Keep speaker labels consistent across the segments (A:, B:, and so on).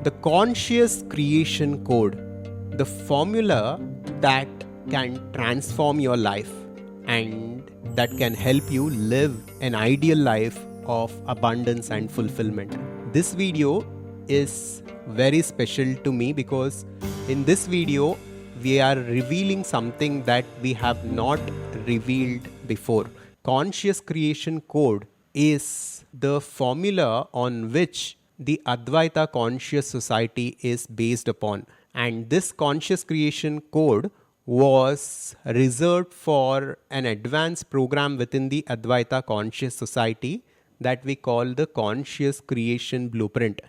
A: The conscious creation code, the formula that can transform your life and that can help you live an ideal life of abundance and fulfillment. This video is very special to me because in this video we are revealing something that we have not revealed before. Conscious creation code is the formula on which the Advaita conscious society is based upon, and this conscious creation code was reserved for an advanced program within the Advaita conscious society that we call the conscious creation blueprint.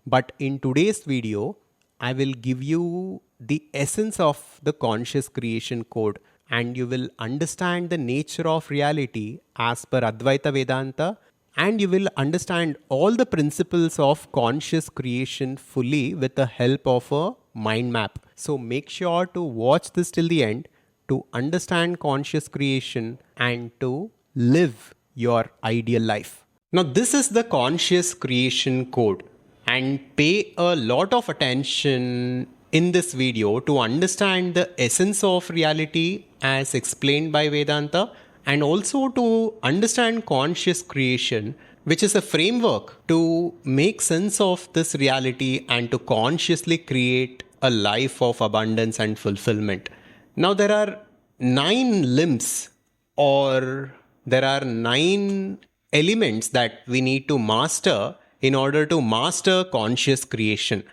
A: But in today's video, I will give you the essence of the conscious creation code, and you will understand the nature of reality as per Advaita Vedanta, and you will understand all the principles of conscious creation fully with the help of a mind map. So make sure to watch this till the end to understand conscious creation and to live your ideal life. Now this is the conscious creation code, and pay a lot of attention in this video to understand the essence of reality as explained by Vedanta, and also to understand conscious creation, which is a framework to make sense of this reality and to consciously create a life of abundance and fulfillment. Now there are 9 limbs, or there are 9 elements that we need to master in order to master conscious creation.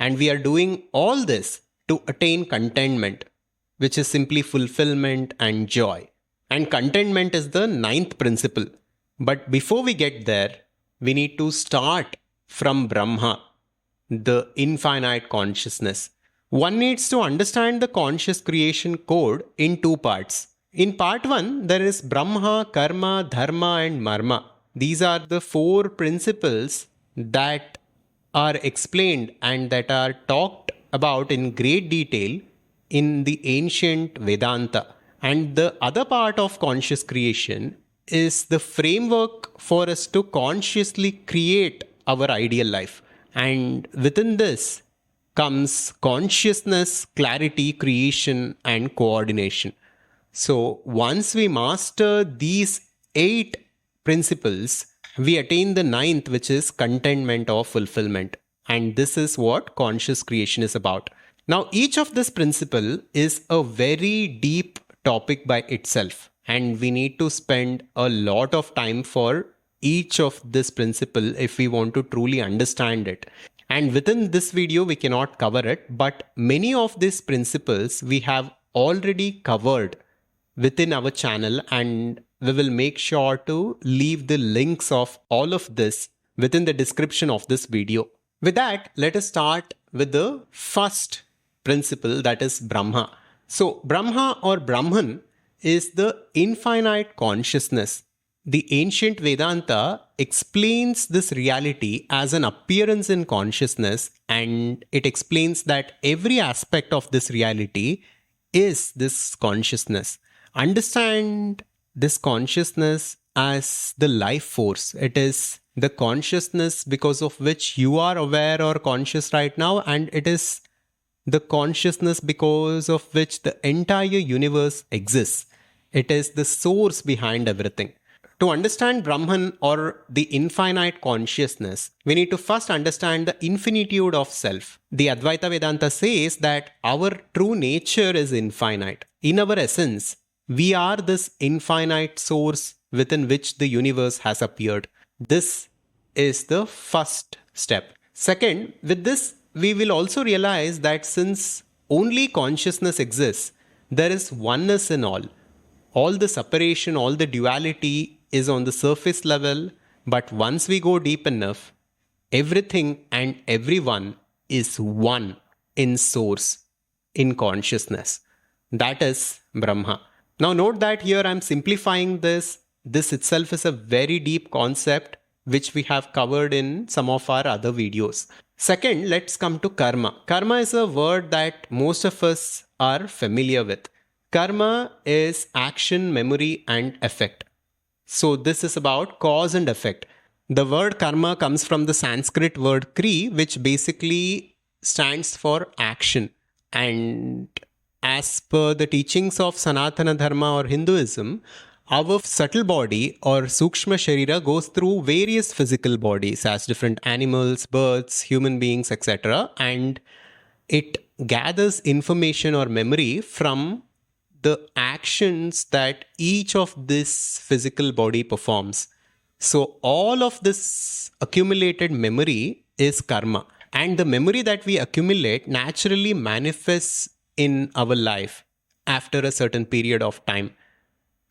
A: And we are doing all this to attain contentment, which is simply fulfillment and joy. And contentment is the 9th principle. But before we get there, we need to start from Brahma, the infinite consciousness. One needs to understand the conscious creation code in 2 parts. In part 1, there is Brahma, Karma, Dharma and Marma. These are the 4 principles that are explained and that are talked about in great detail in the ancient Vedanta. And the other part of conscious creation is the framework for us to consciously create our ideal life. And within this comes consciousness, clarity, creation, and coordination. So once we master these 8 principles, we attain the 9th, which is contentment or fulfillment. And this is what conscious creation is about. Now, each of this principle is a very deep topic by itself, and we need to spend a lot of time for each of this principle if we want to truly understand it. And within this video, we cannot cover it, but many of these principles we have already covered within our channel, and we will make sure to leave the links of all of this within the description of this video. With that, let us start with the first principle, that is Brahma. So Brahma or Brahman is the infinite consciousness. The ancient Vedanta explains this reality as an appearance in consciousness, and it explains that every aspect of this reality is this consciousness. Understand this consciousness as the life force. It is the consciousness because of which you are aware or conscious right now, and it is the consciousness because of which the entire universe exists. It is the source behind everything. To understand Brahman or the infinite consciousness, we need to first understand the infinitude of self. The Advaita Vedanta says that our true nature is infinite. In our essence, we are this infinite source within which the universe has appeared. This is the first step. Second, with this, we will also realize that since only consciousness exists, there is oneness in all. All the separation, all the duality is on the surface level, but once we go deep enough, everything and everyone is one in source, in consciousness. That is Brahma. Now note that here I am simplifying this. This itself is a very deep concept which we have covered in some of our other videos. Second, let's come to karma. Karma is a word that most of us are familiar with. Karma is action, memory, and effect. So this is about cause and effect. The word karma comes from the Sanskrit word kri, which basically stands for action. And as per the teachings of Sanatana Dharma or Hinduism, our subtle body or Sukshma Sharira goes through various physical bodies as different animals, birds, human beings, etc. And it gathers information or memory from the actions that each of this physical body performs. So all of this accumulated memory is karma. And the memory that we accumulate naturally manifests in our life after a certain period of time.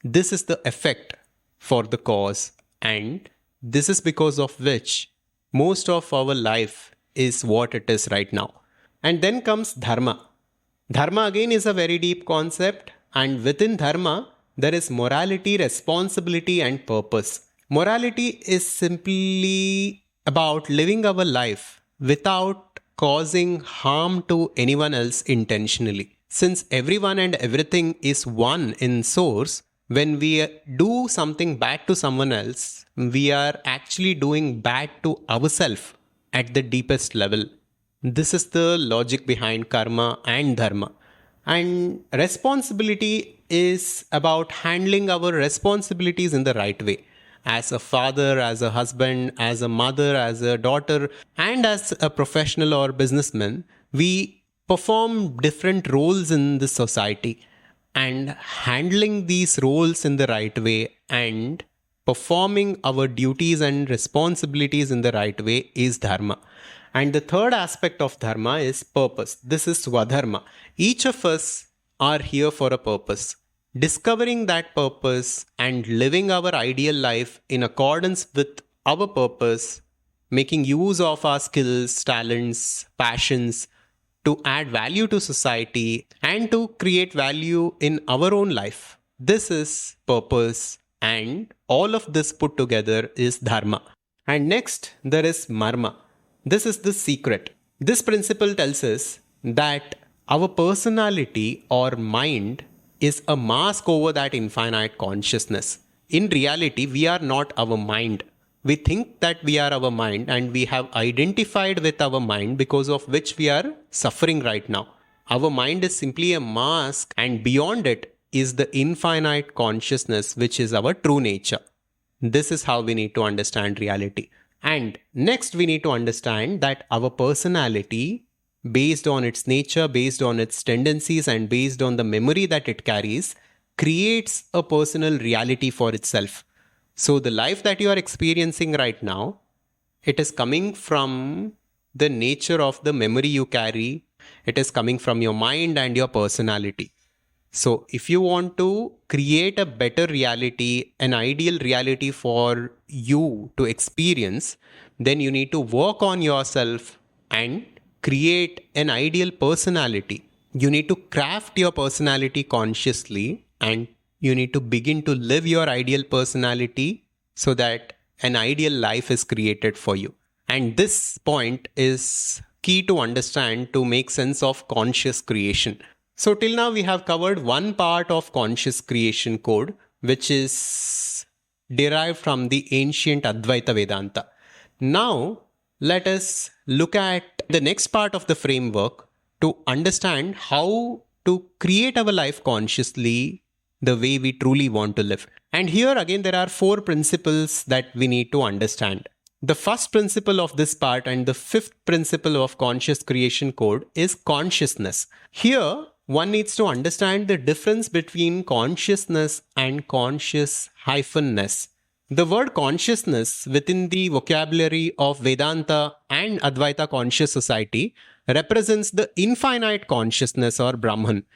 A: This is the effect for the cause, and this is because of which most of our life is what it is right now. And then comes dharma. Dharma again is a very deep concept, and within dharma, there is morality, responsibility, and purpose. Morality is simply about living our life without causing harm to anyone else intentionally. Since everyone and everything is one in source, when we do something bad to someone else, we are actually doing bad to ourselves at the deepest level. This is the logic behind karma and dharma. And responsibility is about handling our responsibilities in the right way. As a father, as a husband, as a mother, as a daughter, and as a professional or businessman, we perform different roles in the society. And handling these roles in the right way and performing our duties and responsibilities in the right way is dharma. And the third aspect of dharma is purpose. This is swadharma. Each of us are here for a purpose. Discovering that purpose and living our ideal life in accordance with our purpose, making use of our skills, talents, passions, to add value to society and to create value in our own life. This is purpose, and all of this put together is dharma. And next, there is marma. This is the secret. This principle tells us that our personality or mind is a mask over that infinite consciousness. In reality, we are not our mind. We think that we are our mind, and we have identified with our mind, because of which we are suffering right now. Our mind is simply a mask, and beyond it is the infinite consciousness, which is our true nature. This is how we need to understand reality. And next, we need to understand that our personality, based on its nature, based on its tendencies, and based on the memory that it carries, creates a personal reality for itself. So the life that you are experiencing right now, it is coming from the nature of the memory you carry. It is coming from your mind and your personality. So if you want to create a better reality, an ideal reality for you to experience, then you need to work on yourself and create an ideal personality. You need to craft your personality consciously, and you need to begin to live your ideal personality so that an ideal life is created for you. And this point is key to understand to make sense of conscious creation. So till now we have covered one part of conscious creation code, which is derived from the ancient Advaita Vedanta. Now let us look at the next part of the framework to understand how to create our life consciously the way we truly want to live. And here again, there are 4 principles that we need to understand. The first principle of this part and the fifth principle of conscious creation code is consciousness. Here, one needs to understand the difference between consciousness and conscious-ness. The word consciousness within the vocabulary of Vedanta and Advaita conscious society represents the infinite consciousness or Brahman.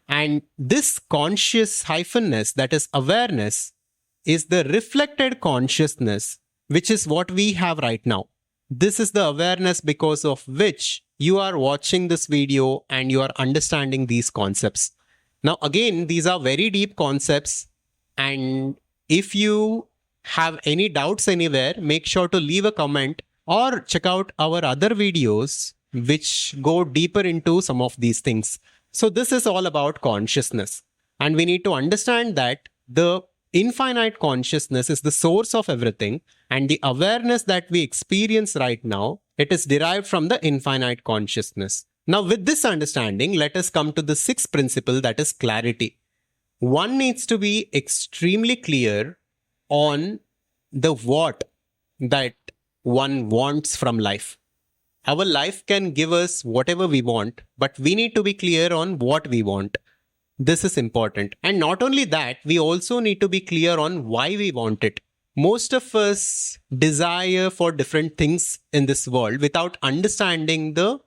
A: And this conscious-ness, that is awareness, is the reflected consciousness, which is what we have right now. This is the awareness because of which you are watching this video and you are understanding these concepts. Now, again, these are very deep concepts, and if you have any doubts anywhere, make sure to leave a comment or check out our other videos which go deeper into some of these things. So this is all about consciousness, and we need to understand that the infinite consciousness is the source of everything, And the awareness that we experience right now, it is derived from the infinite consciousness. Now, with this understanding, let us come to the sixth principle, that is clarity. One needs to be extremely clear on the what that one wants from life. Our life can give us whatever we want, but we need to be clear on what we want. This is important. And not only that, we also need to be clear on why we want it. Most of us desire for different things in this world without understanding the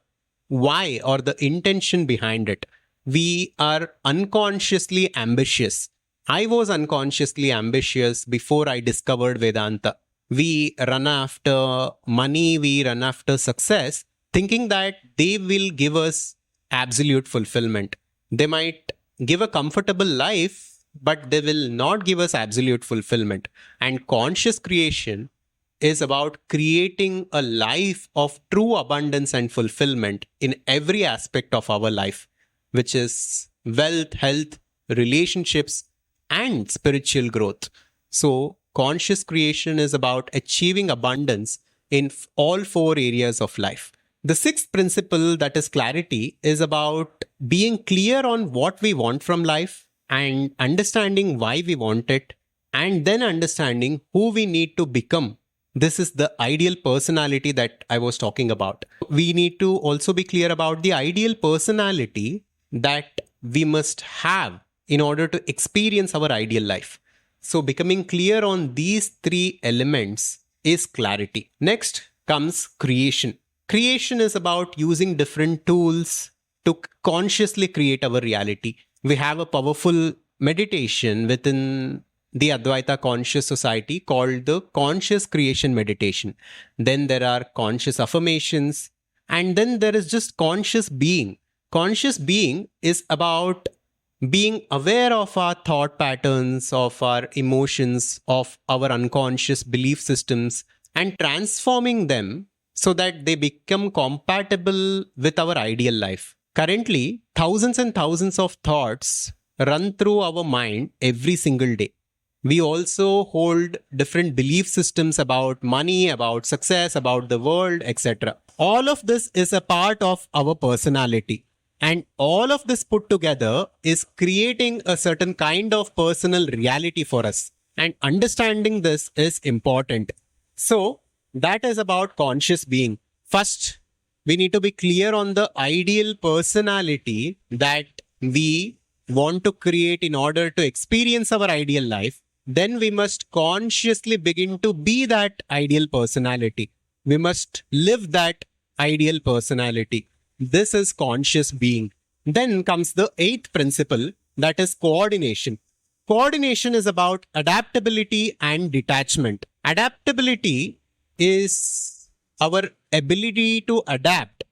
A: why or the intention behind it. We are unconsciously ambitious. I was unconsciously ambitious before I discovered Vedanta. We run after money, we run after success, thinking that they will give us absolute fulfillment. They might give a comfortable life, but they will not give us absolute fulfillment. And conscious creation is about creating a life of true abundance and fulfillment in every aspect of our life, which is wealth, health, relationships, and spiritual growth. So, conscious creation is about achieving abundance in all four areas of life. The sixth principle, that is clarity, is about being clear on what we want from life and understanding why we want it, and then understanding who we need to become. This is the ideal personality that I was talking about. We need to also be clear about the ideal personality that we must have in order to experience our ideal life. So becoming clear on these three elements is clarity. Next comes creation. Creation is about using different tools to consciously create our reality. We have a powerful meditation within the Advaita conscious society called the conscious creation meditation. Then there are conscious affirmations, and then there is just conscious being. Conscious being is about being aware of our thought patterns, of our emotions, of our unconscious belief systems, and transforming them so that they become compatible with our ideal life. Currently, thousands and thousands of thoughts run through our mind every single day. We also hold different belief systems about money, about success, about the world, etc. All of this is a part of our personality. And all of this put together is creating a certain kind of personal reality for us. And understanding this is important. So, that is about conscious being. First, we need to be clear on the ideal personality that we want to create in order to experience our ideal life. Then we must consciously begin to be that ideal personality. We must live that ideal personality. This is conscious being. Then comes the eighth principle, that is coordination. Coordination is about adaptability and detachment. Adaptability is our ability to adapt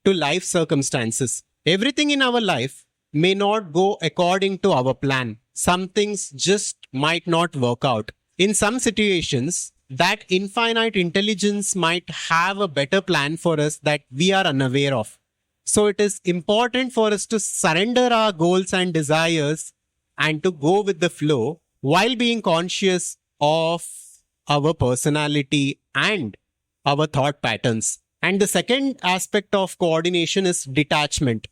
A: to life circumstances. Everything in our life may not go according to our plan. Some things just might not work out. In some situations, that infinite intelligence might have a better plan for us that we are unaware of. So it is important for us to surrender our goals and desires and to go with the flow while being conscious of our personality and our thought patterns. And the second aspect of coordination is detachment.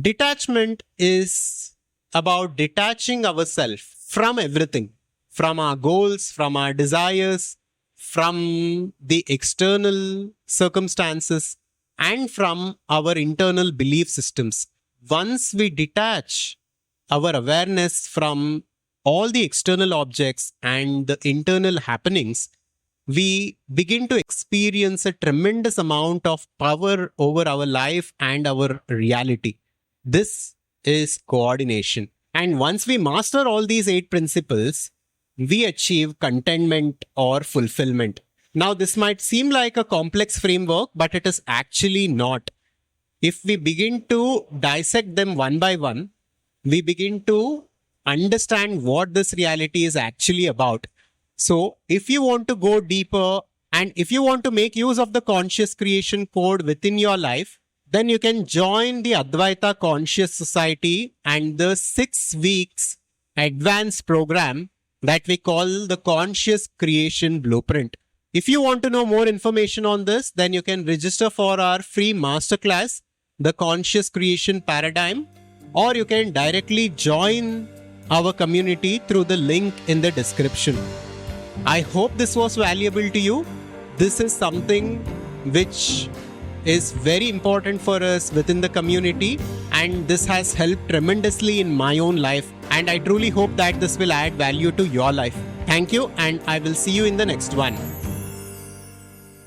A: Detachment is about detaching ourselves from everything, from our goals, from our desires, from the external circumstances, and from our internal belief systems. Once we detach our awareness from all the external objects and the internal happenings, we begin to experience a tremendous amount of power over our life and our reality. This is coordination. And once we master all these 8 principles, we achieve contentment or fulfillment. Now, this might seem like a complex framework, but it is actually not. If we begin to dissect them one by one, we begin to understand what this reality is actually about. So, if you want to go deeper and if you want to make use of the conscious creation code within your life, then you can join the Advaita Conscious Society and the 6 weeks advanced program that we call the Conscious Creation Blueprint. If you want to know more information on this, then you can register for our free masterclass, The Conscious Creation Paradigm, or you can directly join our community through the link in the description. I hope this was valuable to you. This is something which is very important for us within the community, and this has helped tremendously in my own life, and I truly hope that this will add value to your life. Thank you, and I will see you in the next one.